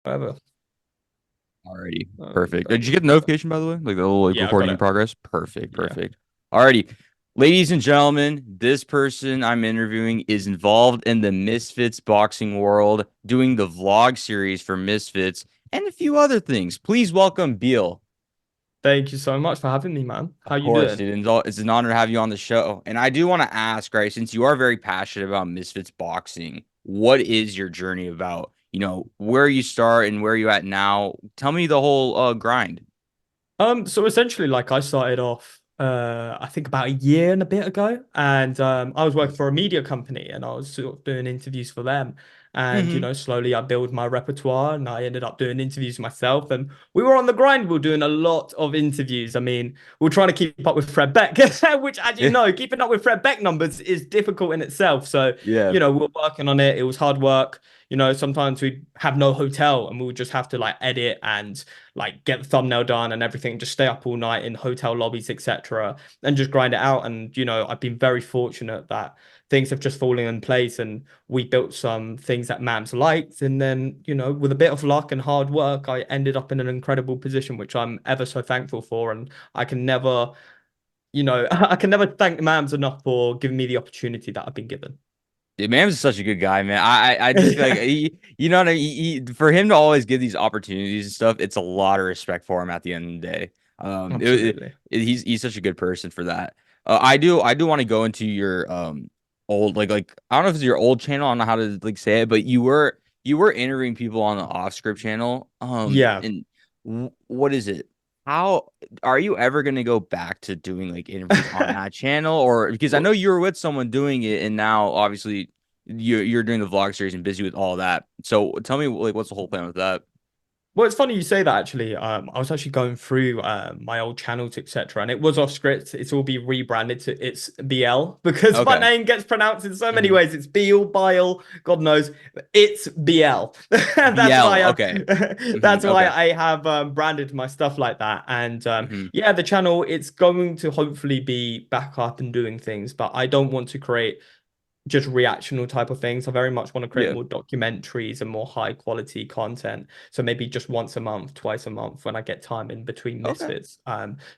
Whatever. Alrighty, perfect. Did you Double get the check. notification by the way? Like the little like Yeah, I got recording in it. progress? Perfect, Yeah. perfect. Alrighty. Ladies and gentlemen, this person I'm interviewing is involved in the Misfits boxing world, doing the vlog series for Misfits and a few other things. Please welcome Biel. Thank you so much for having me, man. How Of you course, doing? dude. It's an honor to have you on the show. And I do want to ask, right, since you are very passionate about Misfits boxing, what is your journey about? Where you start and where you at now. Tell me the whole grind. So essentially, like I started off, I think about a year and a bit ago, and I was working for a media company, and I was sort of doing interviews for them, and Hmm. slowly I built my repertoire, and I ended up doing interviews myself, and we were on the grind. We were doing a lot of interviews. I mean, we are trying to keep up with Fred Beck, which, as you Yeah. know, keeping up with Fred Beck numbers is difficult in itself. So, Yeah. we were working on it. It was hard work. Sometimes we'd have no hotel, and we would just have to like edit and like get the thumbnail done and everything, just stay up all night in hotel lobbies, etc., and just grind it out. And I've been very fortunate that things have just fallen in place, and we built some things that Mams liked, and then with a bit of luck and hard work, I ended up in an incredible position, which I'm ever so thankful for, and I can never. I can never thank Mams enough for giving me the opportunity that I've been given. Dude, Mam's such a good guy, man. I just feel like you know what I mean? For him to always give these opportunities and stuff, it's a lot of respect for him at the end of the day. Absolutely. He's such a good person for that. I do want to go into your old like I don't know if it's your old channel. I don't know how to like say it, but you were interviewing people on the off script channel. Yeah. And what is it? How are you ever going to go back to doing like interviews on that channel? Or because I know Well, you were with someone doing it, and now obviously you're doing the vlog series and busy with all that. So tell me like what's the whole plan with that? Well, it's funny you say that actually. I was actually going through my old channels, etc., and it was off script. It's all been rebranded to it's Biel because my Okay. name gets pronounced in so many Hmm. ways. It's Biel, God knows. It's Biel. That's BL. why Okay. that's why Okay. I have branded my stuff like that. And Hmm. yeah, the channel it's going to hopefully be back up and doing things, but I don't want to create just reactional type of things. I very much want to create Yeah. more documentaries and more high quality content. So maybe just once a month, twice a month when I get time in between Okay. Misfits,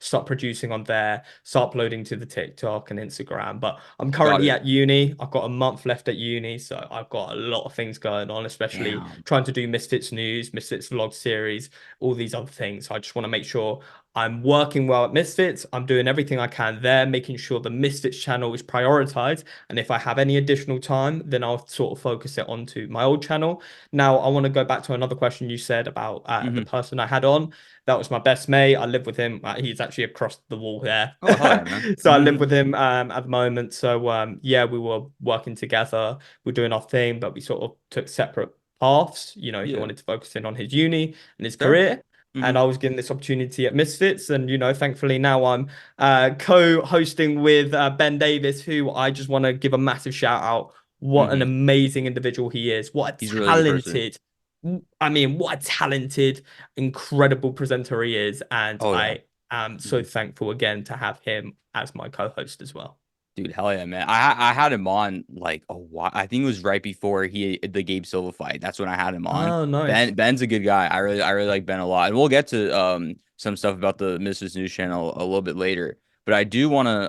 start producing on there, start uploading to the TikTok and Instagram. But I'm Got currently it. at uni. I've got a month left at uni, so I've got a lot of things going on, especially Damn. trying to do Misfits news, Misfits vlog series, all these other things. So I just want to make sure I'm working well at Misfits. I'm doing everything I can there, making sure the Misfits channel is prioritized. And if I have any additional time, then I'll sort of focus it onto my old channel. Now, I want to go back to another question you said about the Hmm. person I had on. That was my best mate. I live with him. He's actually across the wall there. Oh, hell yeah, man. So I live Hmm. with him at the moment. So yeah, we were working together. We're doing our thing, but we sort of took separate paths. He Yeah. wanted to focus in on his uni and his Fair. career. Hmm. And I was given this opportunity at Misfits, and thankfully now I'm co-hosting with Ben Davis, who I just want to give a massive shout out. What an Hmm. amazing individual he is. He's a really good person. I mean, what a talented, incredible presenter he is. And Oh yeah. I am so Mhm. thankful again to have him as my co-host as well. Dude, hell yeah, man. I had him on like a while. I think it was right before the Gabe Silva fight. That's when I had him on. Oh, nice. Ben's a good guy. I really like Ben a lot. And we'll get to some stuff about the Mrs. News channel a little bit later. But I do wanna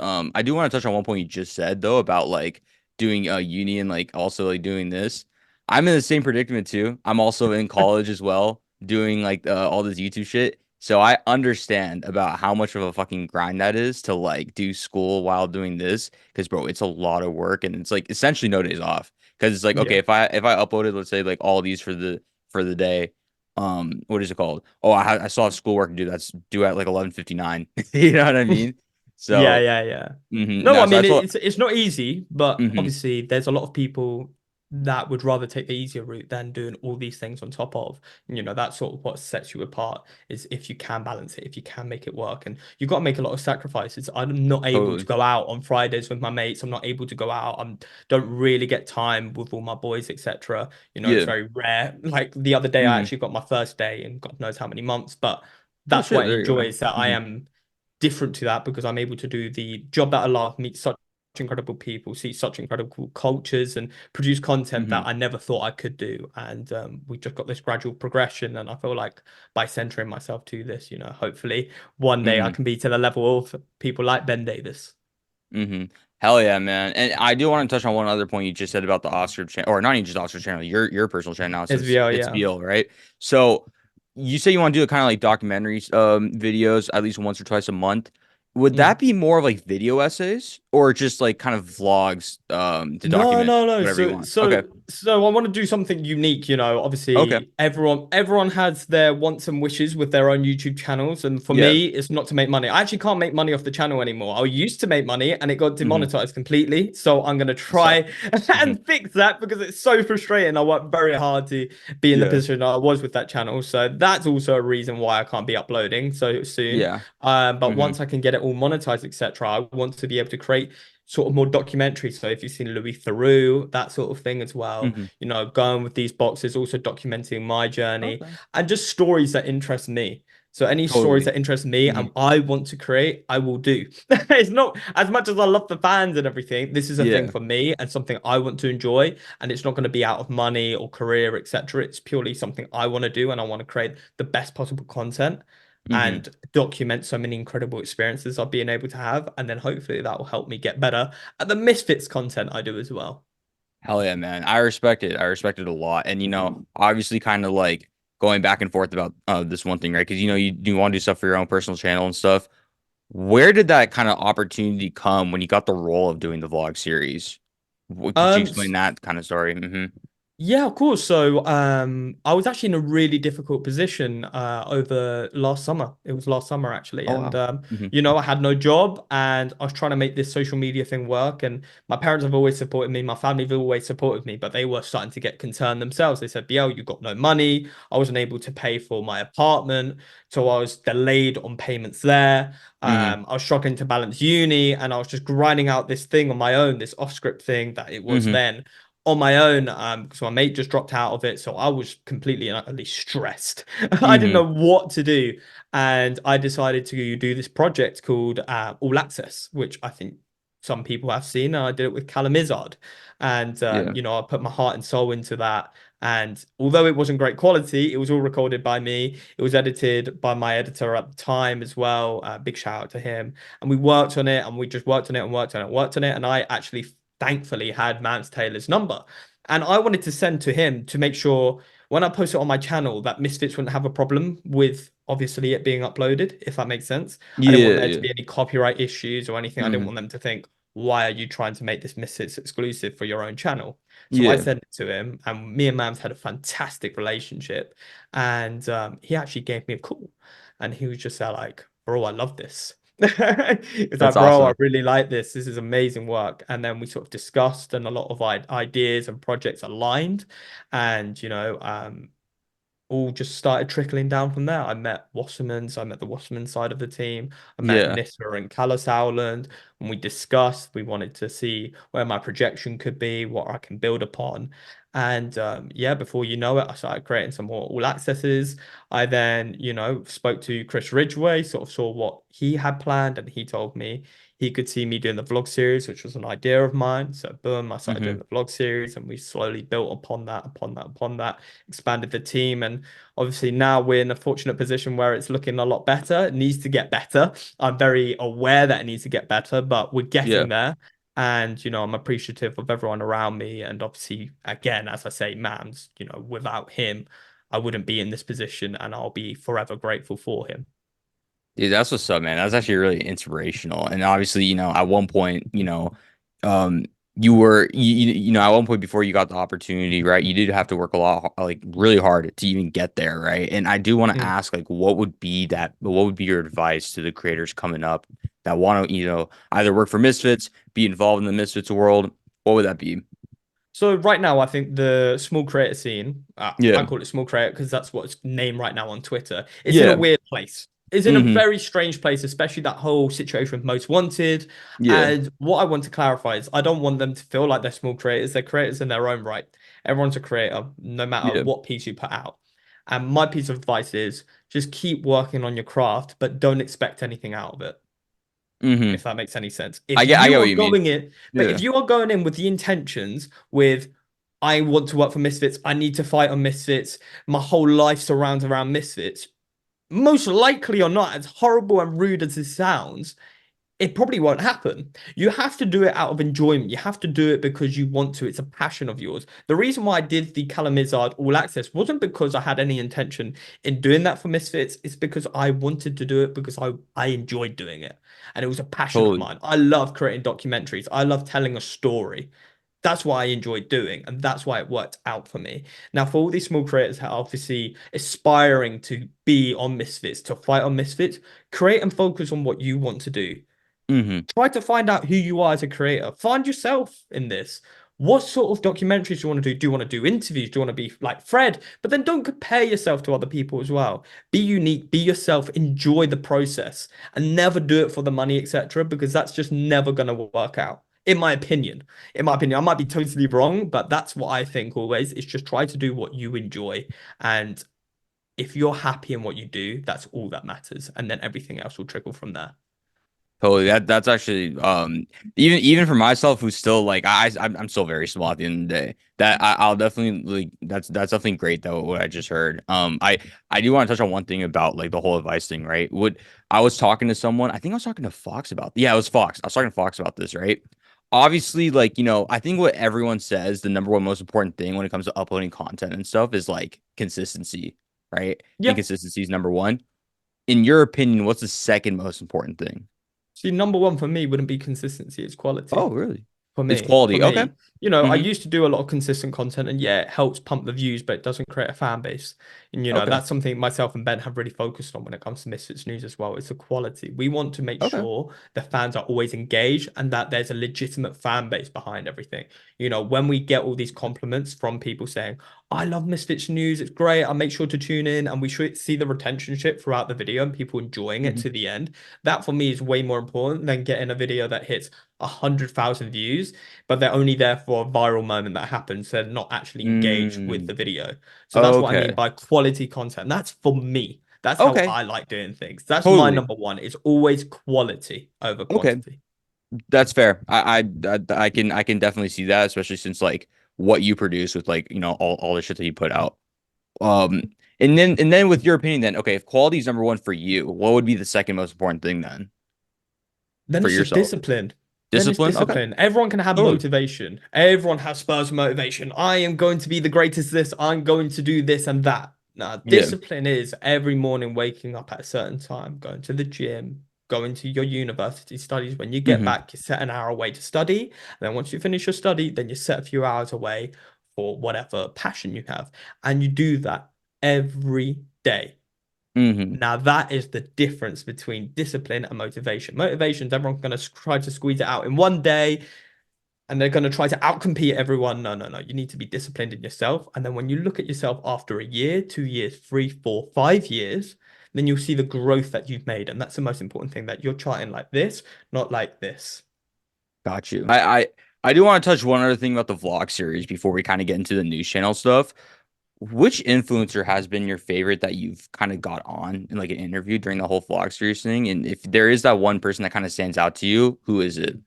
touch on one point you just said though about like doing uni and like also like doing this. I'm in the same predicament too. I'm also in college as well, doing like all this YouTube shit. So I understand about how much of a fucking grind that is to like do school while doing this. Because bro, it's a lot of work and it's like essentially no days off. Because it's like okay, Yeah. if I uploaded let's say like all these for the day, what is it called? Oh, I still have schoolwork to do. That's due at like 11:59. You know what I mean? Yeah, So yeah, yeah. No, no, I so I mean told it's not easy, but hmm obviously there's a lot of people that would rather take the easier route than doing all these things on top of. That's sort of what sets you apart is if you can balance it, if you can make it work. And you've got to make a lot of sacrifices. I'm not able to totally go out on Fridays with my mates. I'm not able to go out. I don't really get time with all my boys, etc. It's yeah. very rare. Like the other day, I Hmm. actually got my first day in God knows how many months, but Oh that's shit, what I there you go, enjoy man. is that I Hmm. am different to that because I'm able to do the job that allows me such. incredible people, see such incredible cultures, and produce content Hmm. that I never thought I could do. And we just got this gradual progression. And I feel like by centering myself to this, hopefully one day I Hmm. can be to the level of people like Ben Davis. Hmm. Hell yeah, man. And I do want to touch on one other point you just said about the Oscar channel, or not even just Oscar channel, your personal channel now, since SVR, it's yeah. Biel, right? So you say you want to do a kind of like documentaries videos at least once or twice a month. Would Mm. that be more of like video essays or just like kind of vlogs to No, document no, no. whatever you So, want? Okay. so, so I want to do something unique, Okay. Obviously, everyone has their wants and wishes with their own YouTube channels, and for Yeah. me, it's not to make money. I actually can't make money off the channel anymore. I used to make money, and it got Hmm. demonetized completely. So I'm gonna That sucks. try Hmm. and fix that because it's so frustrating. I worked very hard to be in the Yeah. position I was with that channel, so that's also a reason why I can't be uploading so soon. Yeah. But Hmm. once I can get it all monetized, etc., I want to be able to create sort of more documentary. So if you've seen Louis Theroux, that sort of thing as well, Hmm. going with these boxes, also documenting my journey Okay. and just stories that interest me. So any stories Totally. that interest me Hmm. and I want to create, I will do. It's not as much as I love the fans and everything. This is a thing Yeah. for me and something I want to enjoy. And it's not going to be out of money or career, etc. It's purely something I want to do and I want to create the best possible content Hmm. and document so many incredible experiences I've been able to have. And then hopefully that will help me get better at the Misfits content I do as well. Hell yeah, man. I respect it. I respect it a lot. And obviously kind of like going back and forth about this one thing, right? Because you do want to do stuff for your own personal channel and stuff. Where did that kind of opportunity come when you got the role of doing the vlog series? Could you Um, explain that kind of story? Hmm. Yeah, of course. So, I was actually in a really difficult position over last summer. It was last summer actually, Oh and wow. Hmm. I had no job, and I was trying to make this social media thing work. And my parents have always supported me, my family have always supported me, but they were starting to get concerned themselves. They said, "Biel, you got no money." I wasn't able to pay for my apartment, so I was delayed on payments there. Hmm. I was struggling to balance uni, and I was just grinding out this thing on my own, this off script thing that it was Hmm. then on my own because my mate just dropped out of it. So I was completely and utterly stressed. I didn't know Hmm. what to do. And I decided to do this project called All Access, which I think some people have seen. And I did it with Callum Izzard. And, Yeah. I put my heart and soul into that. And although it wasn't great quality, it was all recorded by me. It was edited by my editor at the time as well. Big shout out to him. And we worked on it and we just worked on it and worked on it, and worked on it. And I actually thankfully had Mance Taylor's number. And I wanted to send to him to make sure when I post it on my channel that Misfits wouldn't have a problem with obviously it being uploaded, if that makes sense. I didn't want Yeah. there to Yeah. be any copyright issues or anything. I didn't Hmm. want them to think, why are you trying to make this Misfits exclusive for your own channel? So I Yeah. sent it to him, and me and Mams had a fantastic relationship. And he actually gave me a call, and he was just like, "Bro, I love this." It's That's like, bro, I awesome. really like this. This is amazing work. And then we sort of discussed, and a lot of ideas and projects aligned. And all just started trickling down from there. I met Wasserman's, I met the Wasserman side of the team. I met Yeah. Nissa and Callis Howland, and we discussed. We wanted to see where my projection could be, what I can build upon. And yeah, before you know it, I started creating some more all accesses. I then, spoke to Chris Ridgway, sort of saw what he had planned, and he told me he could see me doing the vlog series, which was an idea of mine. So boom, I started doing Hmm. the vlog series, and we slowly built upon that, upon that, expanded the team, and obviously now we're in a fortunate position where it's looking a lot better. It needs to get better. I'm very aware that it needs to get better, but we're Yeah. getting there. And I'm appreciative of everyone around me. And obviously, again, as I say, Mams, without him, I wouldn't be in this position, and I'll be forever grateful for him. Dude, that's what's up, man. That's actually really inspirational. And obviously, at one point, um, at one point before you got the opportunity, right? You did have to work a lot, like really hard to even get there, right? And I do want to Mm. ask, like, what would be your advice to the creators coming up that want to, either work for Misfits, be involved in the Misfits world? What would that be? So right now, I think the small creator scene, I Yeah. call it small creator because that's what it's named right now on Twitter. It's in a Yeah. weird place. It's in a Hmm. very strange place, especially that whole situation with Most Wanted. Yeah. And what I want to clarify is I don't want them to feel like they're small creators. They're creators in their own right. Everyone's a creator, no matter Yeah. what piece you put out. And my piece of advice is just keep working on your craft, but don't expect anything out of it. Hmm. if that makes any sense. I get what you mean. If Yeah. you are going in with the intentions with, I want to work for Misfits, I need to fight on Misfits, my whole life surrounds around Misfits, most likely or not, as horrible and rude as this sounds, it probably won't happen. You have to do it out of enjoyment. You have to do it because you want to. It's a passion of yours. The reason why I did the Calamizard All Access wasn't because I had any intention in doing that for Misfits. It's because I wanted to do it because I enjoyed doing it. And it was a passion of Totally. mine. I love creating documentaries. I love telling a story. That's why I enjoyed doing, and that's why it worked out for me. Now, for all these small creators that are obviously aspiring to be on Misfits, to fight on Misfits, create and focus on what you want to do. Hmm. Try to find out who you are as a creator. Find yourself in this. What sort of documentaries do you want to do? Do you want to do interviews? Do you want to be like Fred? But then don't compare yourself to other people as well. Be unique, be yourself, enjoy the process, and never do it for the money, etc. Because that's just never going to work out. In my opinion. In my opinion, I might be totally wrong, but that's what I think always. Is just try to do what you enjoy. And if you're happy in what you do, that's all that matters. And then everything else will trickle from there. Totally. That's actually even for myself who's still like I'm still very small at the end of the day. That I'll definitely like that's definitely great though what I just heard. I do want to touch on one thing about like the whole advice thing, right? What I was talking to someone, I think I was talking to Fox about. Yeah, it was Fox. I was talking to Fox about this, right? Obviously, like, I think what everyone says, the number one most important thing when it comes to uploading content and stuff is like consistency, right? Yeah. Inconsistency is number one. In your opinion, what's the second most important thing? See, number one for me wouldn't be consistency, it's Oh, quality. really? For It's me, for quality. Okay. me, I Hmm. used to do a lot of consistent content, and yeah, it helps pump the views, but it doesn't create a fan base. And Okay. that's something myself and Ben have really focused on when it comes to Misfits News as well. It's the quality. We want to make Okay. sure the fans are always engaged and that there's a legitimate fan base behind everything. When we get all these compliments from people saying, I love Misfits News, it's great, I make sure to tune in, and we should see the retentionship throughout the video and people enjoying it Hmm. to the end. That for me is way more important than getting a video that hits 100,000 views, but they're only there for a viral moment that happens. They're not actually engaged with Mm. the video. So that's what I mean Okay. by quality content. That's for me. That's how Okay. I like doing things. That's my Totally. number one. It's always quality over Okay. quantity. That's fair. I can definitely see that, especially since like what you produce with like, all the shit that you put out. Um, and then with your opinion then, okay, if quality is number one for you, what would be the second most important thing then Then for it's just yourself? discipline. Then it's Discipline? Okay. discipline. Everyone can have Totally. motivation. Everyone has Spurs motivation. I am going to be the greatest this. I'm going to do this and that. Now, Yeah. discipline is every morning waking up at a certain time, going to the gym, going to your university studies. When you get Hmm. back, you set an hour away to study. And then once you finish your study, then you set a few hours away for whatever passion you have. And you do that every day. Hmm. Now, that is the difference between discipline and motivation. Motivations, everyone's going to try to squeeze it out in one day and they're going to try to outcompete everyone. No, no, no. You need to be disciplined in yourself. And then when you look at yourself after a year, 2 years, 3, 4, 5 years, then you'll see the growth that you've made. And that's the most important thing that you're charting like this, not like this. Got you. I do want to touch one other thing about the vlog series before we kind of get into the news channel stuff. Which influencer has been your favorite that you've kind of got on in like an interview during the whole vlog series thing? And if there is that one person that kind of stands out to you, who is it?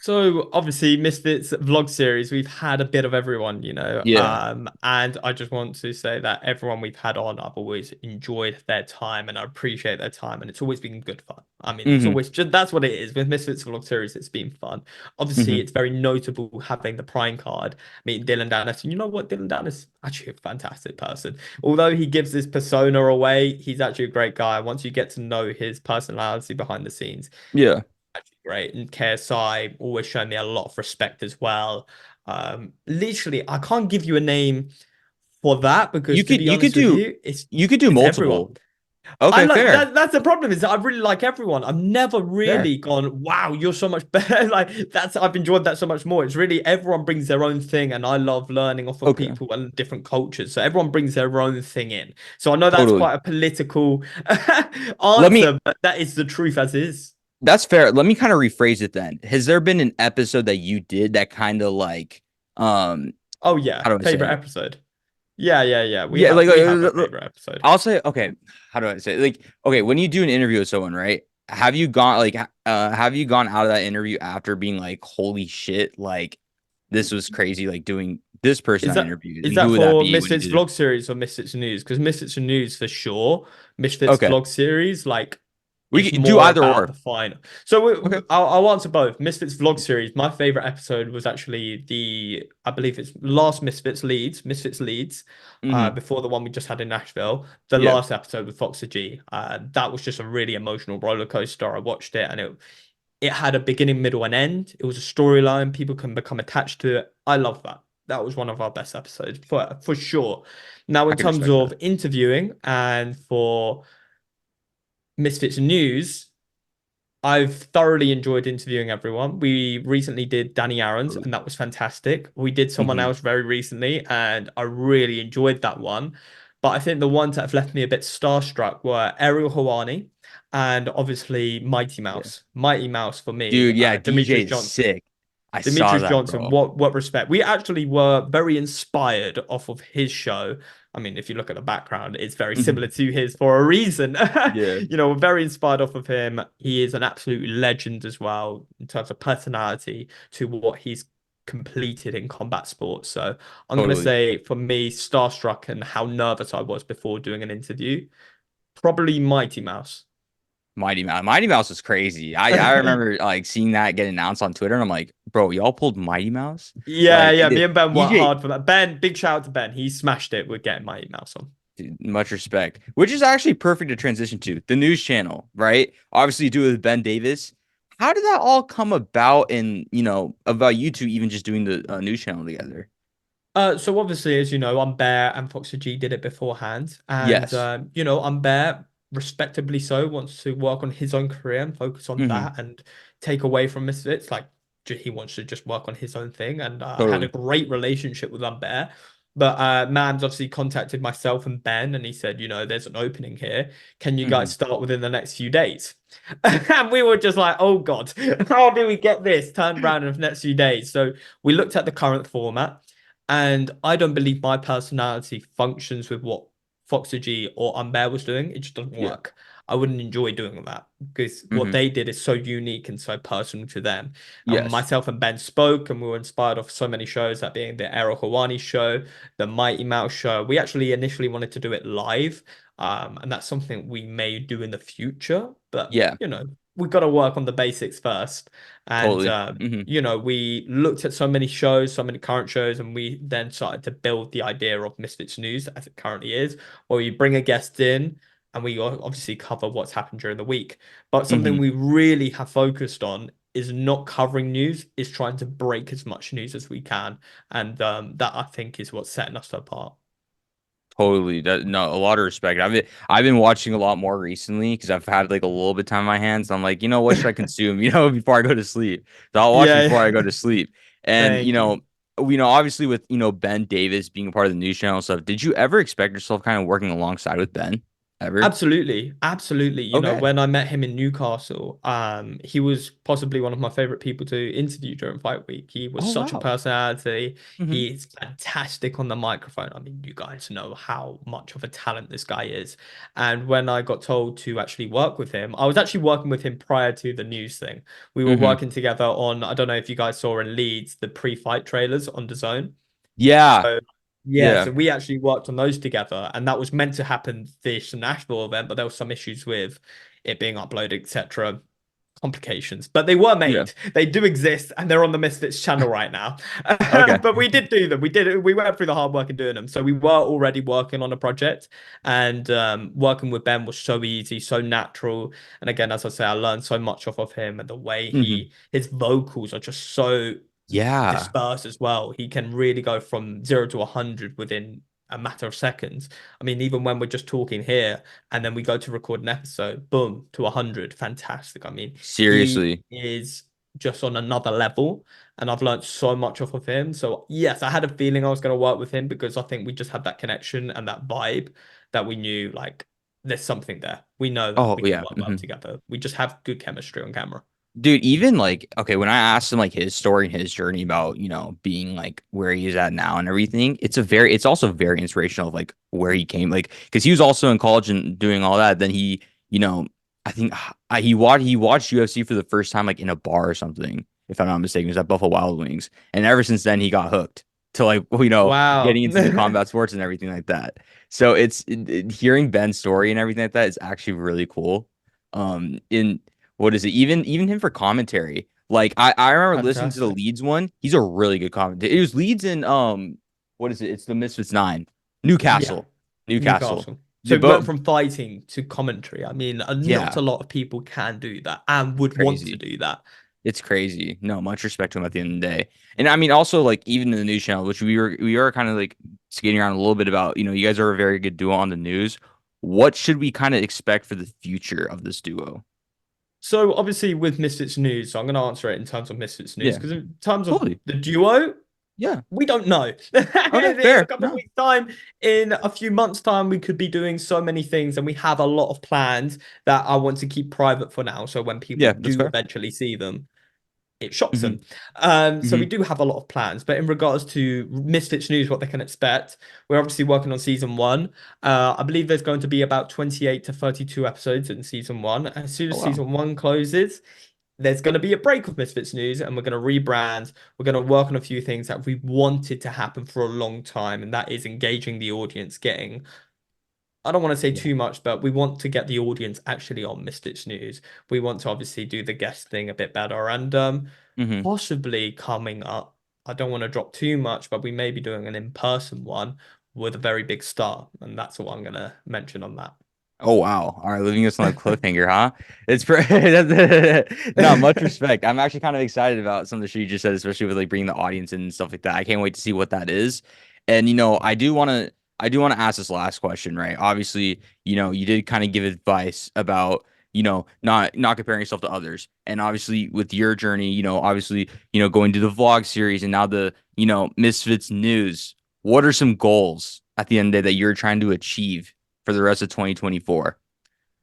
So obviously, Misfits vlog series, we've had a bit of everyone, Yeah. and I just want to say that everyone we've had on, I've always enjoyed their time and I appreciate their time, and it's always been good fun. I mean, it's Hmm. always just that's what it is with Misfits vlog series. It's been fun. Obviously, Hmm. it's very notable having the Prime card, meeting Dylan Dennis, and you know what, Dylan Dennis is actually a fantastic person. Although he gives his persona away, he's actually a great guy. Once you get to know his personality behind the scenes Yeah. actually great. And KSI always shown me a lot of respect as well. Literally, I can't give you a name for that because You to could be you could honest with do you, it's you could do it's everyone. multiple. I Okay, like fair. that. That's the problem is that I really like everyone. I've never Fair. really gone, wow, you're so much better. Like I've enjoyed that so much more. It's really everyone brings their own thing, and I love learning off of Okay. people and different cultures. So everyone brings their own thing in. So I know that's Totally. quite a political Let me answer, but that is the truth as is. That's fair. Let me kind of rephrase it then. Has there been an episode that you did that kind of like Oh yeah, how do I say favorite it? episode. Yeah, yeah, yeah. We Yeah, have like we have a favorite episode. I'll say okay, how do I say it? Like okay, when you do an interview with someone, right? have you gone out of that interview after being like, holy shit, like this was crazy, like doing this person Is I that interviewed, is and who that would that for be? Would you Misfits do? vlog series or Misfits news? Because Misfits news for sure. Misfits Okay, vlog series, like we it's can do more either about the or. final. So Okay. I'll answer both. Misfits vlog series. My favorite episode was actually I believe it's last Misfits Leeds, Mm-hmm. before the one we just had in Nashville. The Yeah. last episode with Foxy G. That was just a really emotional roller coaster. I watched it and it had a beginning, middle, and end. It was a storyline. People can become attached to it. I love that. That was one of our best episodes for sure. Now, I in can terms respect of that. interviewing and for Misfits News, I've thoroughly enjoyed interviewing everyone. We recently did Danny Aaron's, and that was fantastic. We did someone Mm-hmm. else very recently, and I really enjoyed that one. But I think the ones that have left me a bit starstruck were Ariel Hawani and obviously Mighty Yeah. Mouse. Mighty Mouse for me, Dude, yeah, DJ Demetrius is Johnson. sick. I saw Demetrius that, Johnson, bro. what respect? We actually were very inspired off of his show. I mean, if you look at the background, it's very similar Mhm. to his for a reason. Yeah, We're very inspired off of him. He is an absolute legend as well in terms of personality to what he's completed in combat sports. So I'm gonna totally. say for me, starstruck and how nervous I was before doing an interview, probably Mighty Mouse. Mighty Mouse. Mighty Mouse was crazy. I remember like seeing that get announced on Twitter, and I'm like, bro, y'all pulled Mighty Mouse? Yeah, Like yeah. Me and Ben worked DJ, hard for that. Ben, big shout out to Ben. He smashed it with getting Mighty Mouse on. dude, much respect. Which is actually perfect to transition to the news channel, right? Obviously, you do it with Ben Davis. How did that all come about? And about you two even just doing the news channel together? So obviously, as you know, Bear and Foxy G did it beforehand, and Yes. Bear, respectably so, wants to work on his own career and focus on Hmm. that and take away from Misfits. Like he wants to just work on his own thing, and had a Totally. great relationship with Bear. But Mans obviously contacted myself and Ben, and he said, there's an opening here. Can you Hmm. guys start within the next few days? And we were just like, oh God, how do we get this turned around in the next few days? So we looked at the current format. And I don't believe my personality functions with what Foxy G or Umbear was doing. It just doesn't Yeah. work. I wouldn't enjoy doing that because what Hmm. they did is so unique and so personal to them. And Yes. myself and Ben spoke, and we were inspired off so many shows, that being the Errol Hawani show, the Mighty Mouse show. We actually initially wanted to do it live, and that's something we may do in the future. But Yeah. we've got to work on the basics first. And Totally. Hmm. we looked at so many shows, so many current shows, and we then started to build the idea of Misfits News as it currently is, where we bring a guest in and we obviously cover what's happened during the week. But something Hmm. we really have focused on is not covering news, is trying to break as much news as we can. And that I think is what's setting us apart. Totally. No, a lot of respect. I've been watching a lot more recently because I've had like a little bit of time on my hands. I'm like, what should I consume, before I go to sleep. So I'll watch Yeah, before I yeah. go to sleep. And Thank you. obviously with Ben Davis being a part of the news channel and stuff, did you ever expect yourself kind of working alongside with Ben? Ever? Absolutely, absolutely. Okay. When I met him in Newcastle, he was possibly one of my favorite people to interview during fight week. He was Oh such a wow. personality. Hmm. He's fantastic on the microphone. I mean, you guys know how much of a talent this guy is. And when I got told to actually work with him, I was actually working with him prior to the news thing. We were Hmm. working together on, I don't know if you guys saw in Leeds, the pre-fight trailers on the Zone. Yeah. So yeah, Yeah. so we actually worked on those together, and that was meant to happen this Nashville event, but there was some issues with it being uploaded, etc. Complications, but they were Yeah. made. They do exist, and they're on the Misfits channel right now. Okay. But we did do them. We did it. We went through the hard work in doing them. So we were already working on a project, and working with Ben was so easy, so natural. And again, as I say, I learned so much off of him, and the way Hmm. his vocals are just so Yeah. disperse as well. He can really go from 0 to 100 within a matter of seconds. I mean, even when we're just talking here and then we go to record an episode, boom, to 100. Fantastic. I mean, he Seriously. is just on another level, and I've learned so much off of him. So, yes, I had a feeling I was going to work with him because I think we just had that connection and that vibe that we knew like there's something there. We know that Oh we can yeah. work well Hmm. together. We just have good chemistry on camera. Dude, even like, okay, when I asked him like his story and his journey about, being like where he's at now and everything, it's also very inspirational of like where he came, like, because he was also in college and doing all that. Then he, you know, I think he watched UFC for the first time like in a bar or something, if I'm not mistaken. It was at Buffalo Wild Wings, and ever since then he got hooked to like Wow. getting into the combat sports and everything like that. So hearing Ben's story and everything like that is actually really cool. In what is it? Even him for commentary. Like I remember listening to the Fantastic. Leeds one. He's a really good commentator. It was Leeds in what is it? It's the Misfits 9. Yeah, Newcastle. Newcastle. Newcastle. So Did it went both from fighting to commentary. I mean, not yeah, a lot of people can do that and would want to crazy. do that. It's crazy. No, much respect to him at the end of the day. And I mean, also like even in the news channel, which we are kind of like skating around a little bit about, you guys are a very good duo on the news. What should we kind of expect for the future of this duo? So obviously with Misfits News, so I'm going to answer it in terms of Misfits News Yeah, because in terms of totally. the duo, Yeah. we don't know. Okay, In a fair. couple of No. weeks' time, in a few months' time, we could be doing so many things, and we have a lot of plans that I want to keep private for now. So when people Yeah, that's do fair. eventually see them, it shocks Hmm. them. So we Hmm. do have a lot of plans. But in regards to Misfits News, what they can expect, we're obviously working on season one. I believe there's going to be about 28 to 32 episodes in season one. As soon Oh as wow. season one closes, there's going to be a break of Misfits News and we're going to rebrand. We're going to work on a few things that we wanted to happen for a long time, and that is engaging the audience, getting, I don't want to say Yeah. too much, but we want to get the audience actually on Misfits News. We want to obviously do the guest thing a bit better and Hmm. possibly coming up. I don't want to drop too much, but we may be doing an in-person one with a very big star, and that's what I'm going to mention on Oh wow. All right, leaving us on a cliffhanger, huh? It's not much that. respect. I'm actually kind of excited about some of the shit you just said, especially with like bringing the audience in and stuff like that. I can't wait to see what that is. And I do want to ask this last question, right? Obviously, you did kind of give advice about, not comparing yourself to others. And obviously with your journey, obviously, going to the vlog series and now the, Misfits news. What are some goals at the end of the day that you're trying to achieve for the rest of 2024?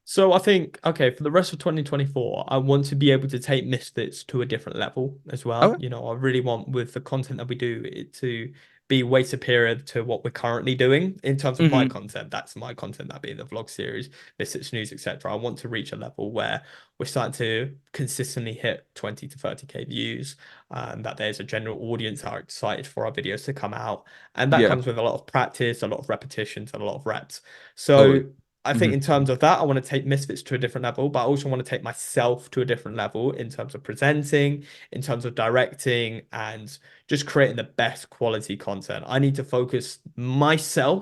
So I think, okay, for the rest of 2024, I want to be able to take Misfits to a different level as well. Okay. I really want with the content that we do it to be way superior to what we're currently doing in terms of my Hmm. content. That's my content, that being the vlog series, Misfits News, etc. I want to reach a level where we're starting to consistently hit 20 to 30K views, and that there's a general audience that are excited for our videos to come out. And that Yeah, comes with a lot of practice, a lot of repetitions, and a lot of reps. totally. So I Hmm. think in terms of that, I want to take Misfits to a different level, but I also want to take myself to a different level in terms of presenting, in terms of directing, and just creating the best quality content. I need to focus myself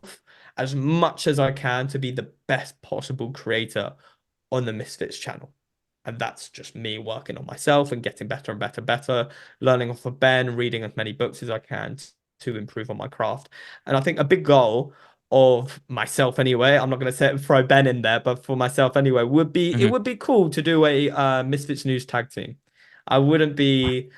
as much as I can to be the best possible creator on the Misfits channel. And that's just me working on myself and getting better and better and better, learning off of Ben, reading as many books as I can to improve on my craft. And I think a big goal of myself anyway, I'm not going to say throw Ben in there, but for myself anyway, would be it Hmm. would be cool to do a Misfits News tag team. I wouldn't be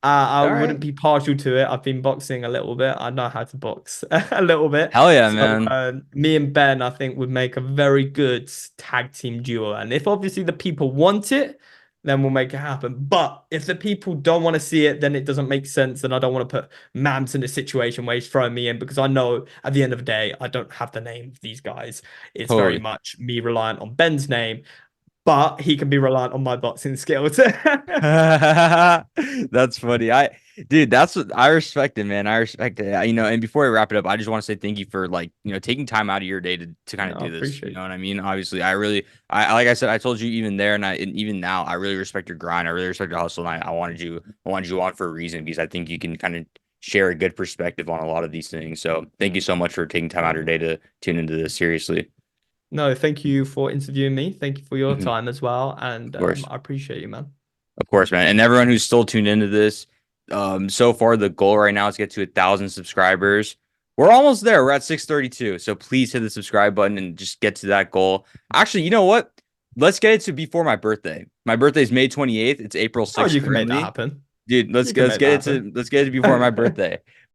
I All wouldn't right. be partial to it. I've been boxing a little bit. I know how to box a little bit. Hell yeah, So man. me and Ben, I think, would make a very good tag team duo. And if obviously the people want it, then we'll make it happen. But if the people don't want to see it, then it doesn't make sense. And I don't want to put Mams in a situation where he's throwing me in because I know at the end of the day, I don't have the name of these guys. It's very Totally. much me reliant on Ben's name, but he can be reliant on my boxing skills. That's funny. Dude, that's what I respect it, man. I respect it. And before I wrap it up, I just want to say thank you for like, taking time out of your day to kind No, of I do this. You appreciate know you. what I mean? Obviously, like I said, I told you even there and even now, I really respect your grind. I really respect your hustle. And I wanted you on for a reason because I think you can kind of share a good perspective on a lot of these things. So thank you so much for taking time out of your day to tune into this seriously. No, thank you for interviewing me. Thank you for your Mhm. time as well. Of And course. I appreciate you, man. Of course, man. And everyone who's still tuned into this, so far the goal right now is to get to 1,000 subscribers. We're almost there. We're at 632. So please hit the subscribe button and just get to that goal. Actually, you know what? Let's get it to before my birthday. My birthday is May 28th. It's April Oh, 6th you can make that currently. happen. Dude, let's You get can let's make get that it to happen. let's get it before my birthday.